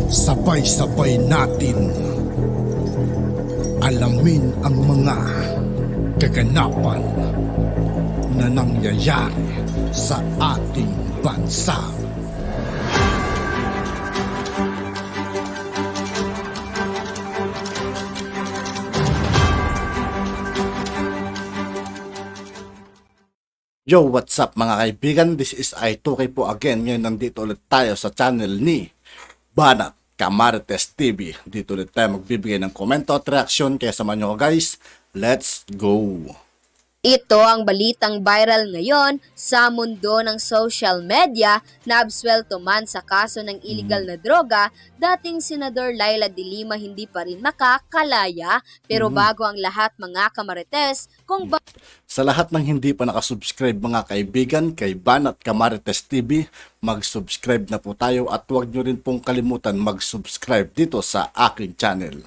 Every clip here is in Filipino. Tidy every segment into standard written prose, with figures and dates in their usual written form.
Sabay-sabay natin alamin ang mga kaganapan na nangyayari sa ating bansa. Yo, what's up mga kaibigan? This is I2K po again. Ngayon nandito ulit tayo sa channel ni Banat Camartes TV. Dito ulit tayo magbibigay ng komento at reaksyon. Kaya samahan nyo ko guys. Let's go! Ito ang balitang viral ngayon sa mundo ng social media na absuelto man sa kaso ng illegal na droga, dating Senador Laila de Lima hindi pa rin makakalaya. Pero bago ang lahat mga kamarites, Sa lahat ng hindi pa nakasubscribe mga kaibigan kay Banat Camartes TV, mag-subscribe na po tayo at huwag nyo rin pong kalimutan mag-subscribe dito sa aking channel.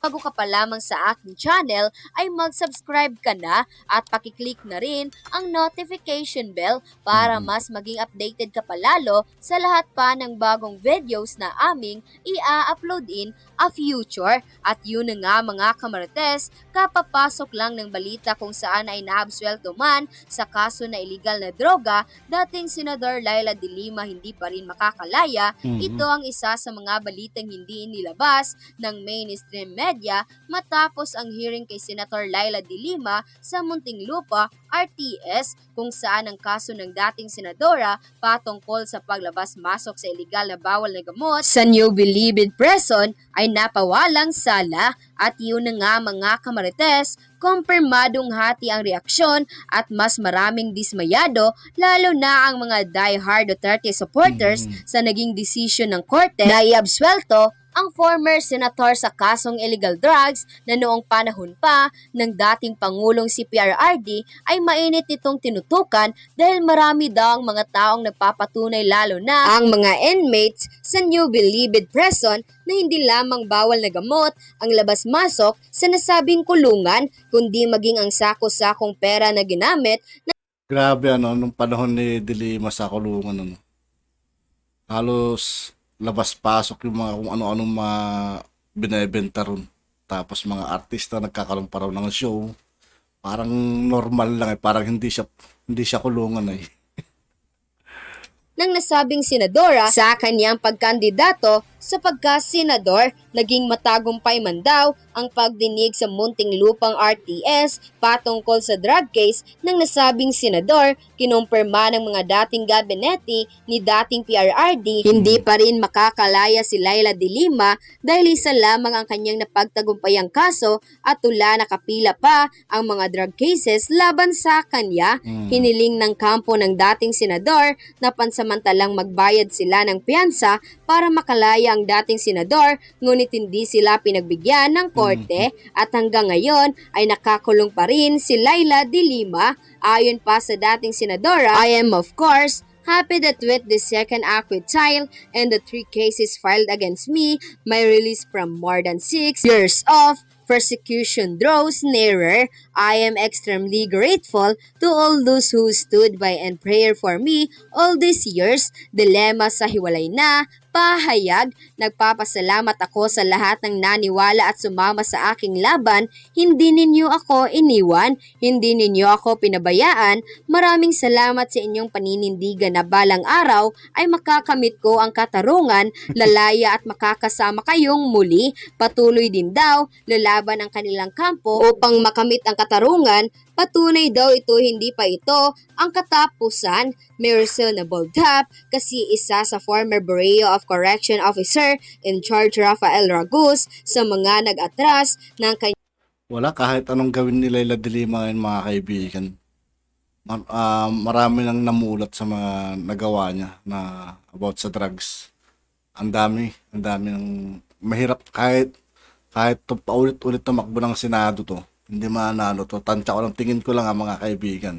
bago ka pa lamang sa aking channel ay mag-subscribe ka na at pakiclick na rin ang notification bell para mas maging updated ka pa lalo sa lahat pa ng bagong videos na aming i-upload in a future. At yun na nga mga kamarites, kapapasok lang ng balita kung saan ay naabsuelto man sa kaso na illegal na droga, dating Senador Laila de Lima hindi pa rin makakalaya. Ito ang isa sa mga balitang hindi inilabas ng mainstream media matapos ang hearing kay Senator Laila de Lima sa Muntinlupa, RTS, kung saan ang kaso ng dating senadora patungkol sa paglabas-masok sa illegal na bawal na gamot sa New Bilibid Prison ay napawalang sala. At yun na nga mga kamarites, kumpirmadong hati ang reaksyon at mas maraming dismayado, lalo na ang mga die-hard Duterte supporters sa naging desisyon ng korte na iabsuelto ang former senator sa kasong illegal drugs na noong panahon pa ng dating Pangulong si PRRD ay mainit itong tinutukan dahil marami daw ang mga taong nagpapatunay, lalo na ang mga inmates sa New Bilibid Prison, na hindi lamang bawal na gamot ang labas-masok sa nasabing kulungan, kundi maging ang sako-sakong pera na ginamit na Grabe nung panahon ni De Lima sa kulungan halos labas-pasok yung mga kung ano-anong mga binebenta ron. Tapos mga artista nagkakaroon pa raw ng show. Parang normal lang parang hindi siya kulungan ng nasabing senadora sa kanyang pagkandidato sa pagka-senador. Naging matagumpay man daw ang pagdinig sa Muntinlupang RTS patungkol sa drug case ng nasabing senador. Kinumpirma ng mga dating gabinete ni dating PRRD hindi pa rin makakalaya si Laila de Lima dahil isa lamang ang kanyang napagtagumpayang kaso at tula nakapila pa ang mga drug cases laban sa kanya. Hiniling ng kampo ng dating senador na pansamantalang magbayad sila ng piyansa para makalaya ang dating senador, ngunit hindi sila pinagbigyan ng korte at hanggang ngayon ay nakakulong pa rin si Laila de Lima. Ayon pa sa dating senadora, I am of course happy that with the second acquittal and the 3 cases filed against me, my release from more than 6 years of persecution draws nearer. I am extremely grateful to all those who stood by and prayer for me all these years. Dilema sa hiwalay na pahayag, nagpapasalamat ako sa lahat ng naniwala at sumama sa aking laban. Hindi ninyo ako iniwan, hindi ninyo ako pinabayaan. Maraming salamat sa inyong paninindigan na balang araw ay makakamit ko ang katarungan, lalaya at makakasama kayong muli. Patuloy din daw lalaban ang kanilang kampo upang makamit ang katarungan. Patunay daw ito, hindi pa ito ang katapusan. Maricel na bold up kasi isa sa former Bureau of Correction Officer in charge Rafael Ragus sa mga nag-atras ng kanyang Wala, kahit anong gawin ni Laila de Lima ngayon mga kaibigan. Marami nang namulat sa mga nagawa niya na about sa drugs. Ang dami ng mahirap kahit paulit-ulit tumakbo ng Senado to. Hindi manalo to. Tansya ko lang, tingin ko lang mga kaibigan.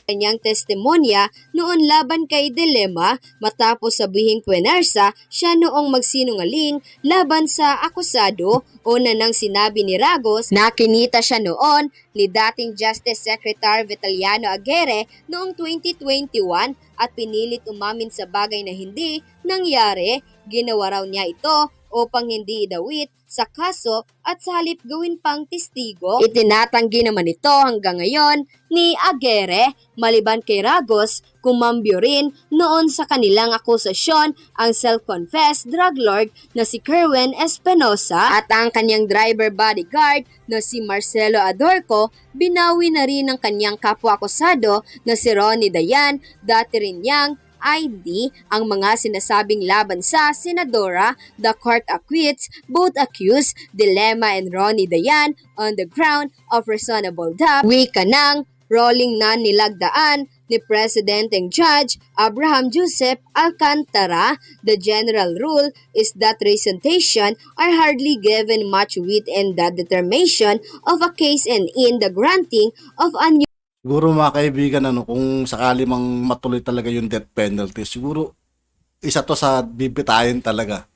kanyang testimonya noon laban kay Dilema matapos sabihing puwersa siya noong magsinungaling laban sa akusado. Una nang sinabi ni Ragos na kinita siya noon ni dating Justice Secretary Vitaliano Aguirre noong 2021 at pinilit umamin sa bagay na hindi nangyari. Ginawa raw niya ito upang hindi idawit sa kaso at sa halip gawin pang testigo. Itinatanggi naman ito hanggang ngayon ni Aguirre. Maliban kay Ragos, kumambyo rin noon sa kanilang akusasyon ang self-confessed drug lord na si Kerwin Espinosa at ang kanyang driver bodyguard na si Marcelo Adorco. Binawi na rin ng kanyang kapwa-akusado na si Ronnie Dayan, dati rin niyang ID ang mga sinasabing laban sa Senadora. The court acquits both accused, Dilema and Ronnie Dayan, on the ground of reasonable doubt. Wika ng rolling na nilagdaan ni Presidenteng Judge Abraham Joseph Alcantara. The general rule is that representation are hardly given much weight in the determination of a case and in the granting of a new Siguro mga kaibigan, kung sakali mang matuloy talaga yung death penalty, siguro isa to sa bibitayin talaga.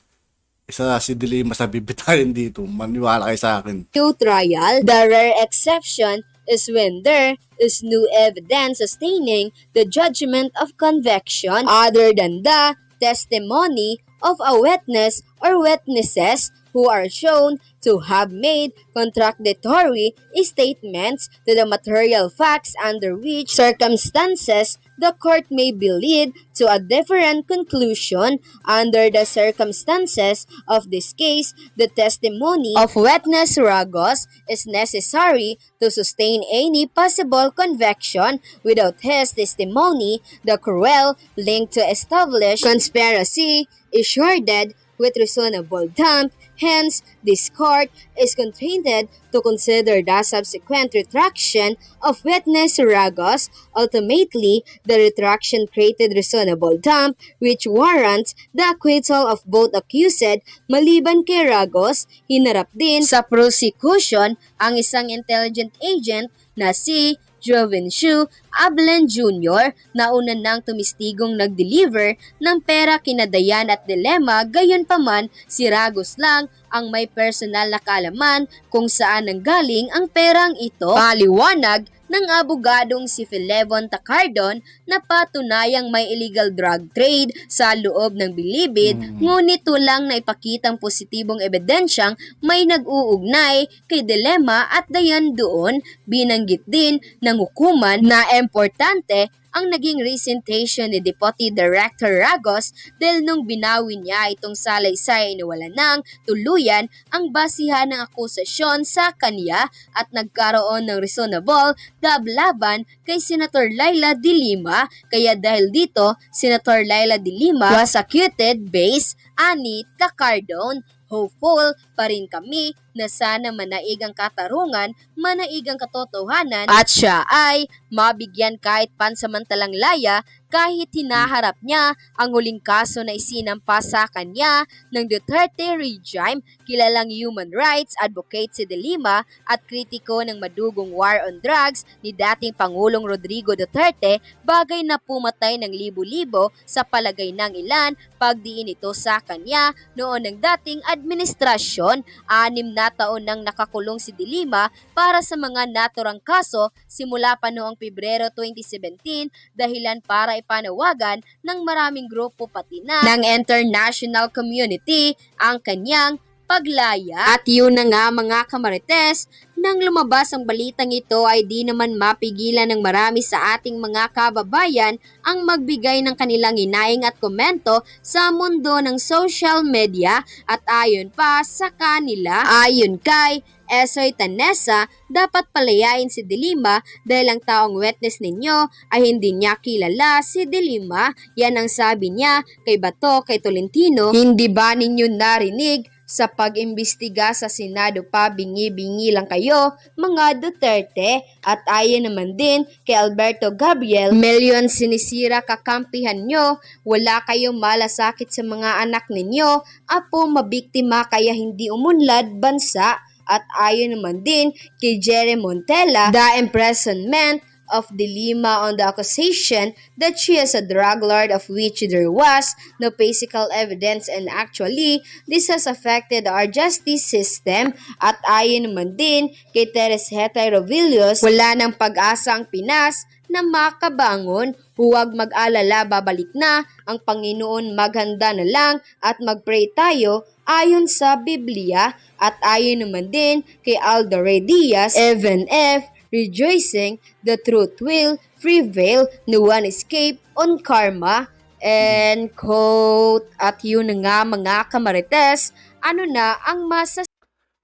Isa si Dilima sa bibitayin dito. Maniwala kayo sa akin. trial. The rare exception is when there is new evidence sustaining the judgment of conviction other than the testimony of a witness or witnesses who are shown to have made contradictory statements to the material facts under which circumstances the court may be led to a different conclusion. Under the circumstances of this case, the testimony of witness Ragos is necessary to sustain any possible conviction. Without his testimony, the cruel link to establish conspiracy is shrouded with reasonable doubt. Hence, this court is constrained to consider the subsequent retraction of witness Ragos. Ultimately, the retraction created reasonable doubt which warrants the acquittal of both accused. Maliban kay Ragos, hinarap din sa prosecution ang isang intelligent agent na si Jovencio Ablen Jr. na una nang tumistigong nag-deliver ng pera kina Dayan at Dilema. Gayunpaman, si Ragos lang ang may personal na kaalaman kung saan nanggaling ang perang ito. Paliwanag ng abogadong si Filevon Tacardon na patunayang may illegal drug trade sa loob ng bilibid, ngunit tulang na ipakitang positibong ebidensyang may nag-uugnay kay Dilema at Dayan doon. Binanggit din ng hukuman na importante ang naging resentation ni Deputy Director Ragos dahil nung binawi niya itong salaysay ay nawala ng tuluyan ang basihan ng akusasyon sa kanya at nagkaroon ng reasonable doubt laban kay Senator Laila De Lima. Kaya dahil dito, Senator Laila De Lima was acquitted based ani Tacardon. Hopeful pa rin kami na sana manaig ang katarungan, manaig ang katotohanan at siya ay mabigyan kahit pansamantalang laya kahit hinaharap niya ang huling kaso na isinampa sa kanya ng Duterte regime. Kilalang human rights advocate si De Lima at kritiko ng madugong war on drugs ni dating Pangulong Rodrigo Duterte, bagay na pumatay ng libo-libo sa palagay ng ilan pagdiin ito sa kanya noon ng dating administrasyon. 6 na taon nang nakakulong si De Lima para sa mga naturang kaso simula pa noong Pebrero 2017, dahilan para ipanawagan ng maraming grupo pati na ng international community ang kanyang paglaya. At yun na nga mga kamarites, nang lumabas ang balitang ito ay di naman mapigilan ng marami sa ating mga kababayan ang magbigay ng kanilang hinaing at komento sa mundo ng social media. At ayon pa sa kanila, ayon kay Esoy Tanesa, dapat palayain si De Lima dahil ang taong witness ninyo ay hindi niya kilala si De Lima. Yan ang sabi niya kay Bato, kay Tolentino. Hindi ba ninyo narinig sa pag-imbestiga sa Senado pa, bingi-bingi lang kayo, mga Duterte? At ayon naman din kay Alberto Gabriel, milyon sinisira kakampihan nyo, wala kayong malasakit sa mga anak ninyo, apo mabiktima kaya hindi umunlad bansa. At ayon naman din kay Jerry Montella, the imprisonment of Dilima on the accusation that she is a drug lord, of which there was no physical evidence, and actually, this has affected our justice system. At ayon naman din kay Teresita Rovillos, wala ng pag-asa ang Pinas na makabangon. Huwag mag-alala, babalik na ang Panginoon, maghanda na lang at mag-pray tayo ayon sa Biblia. At ayon naman din kay Aldo Ray Diaz, even if rejoicing, the truth will prevail, no one escape on karma. And quote, at yun na nga mga kamarites, ano na ang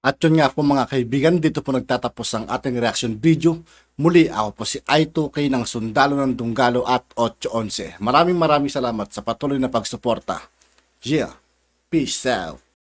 At yun nga po mga kaibigan, dito po nagtatapos ang ating reaction video. Muli ako po si I2K ng Sundalo ng Dunggalo at 811. Maraming salamat sa patuloy na pagsuporta. Yeah, peace out.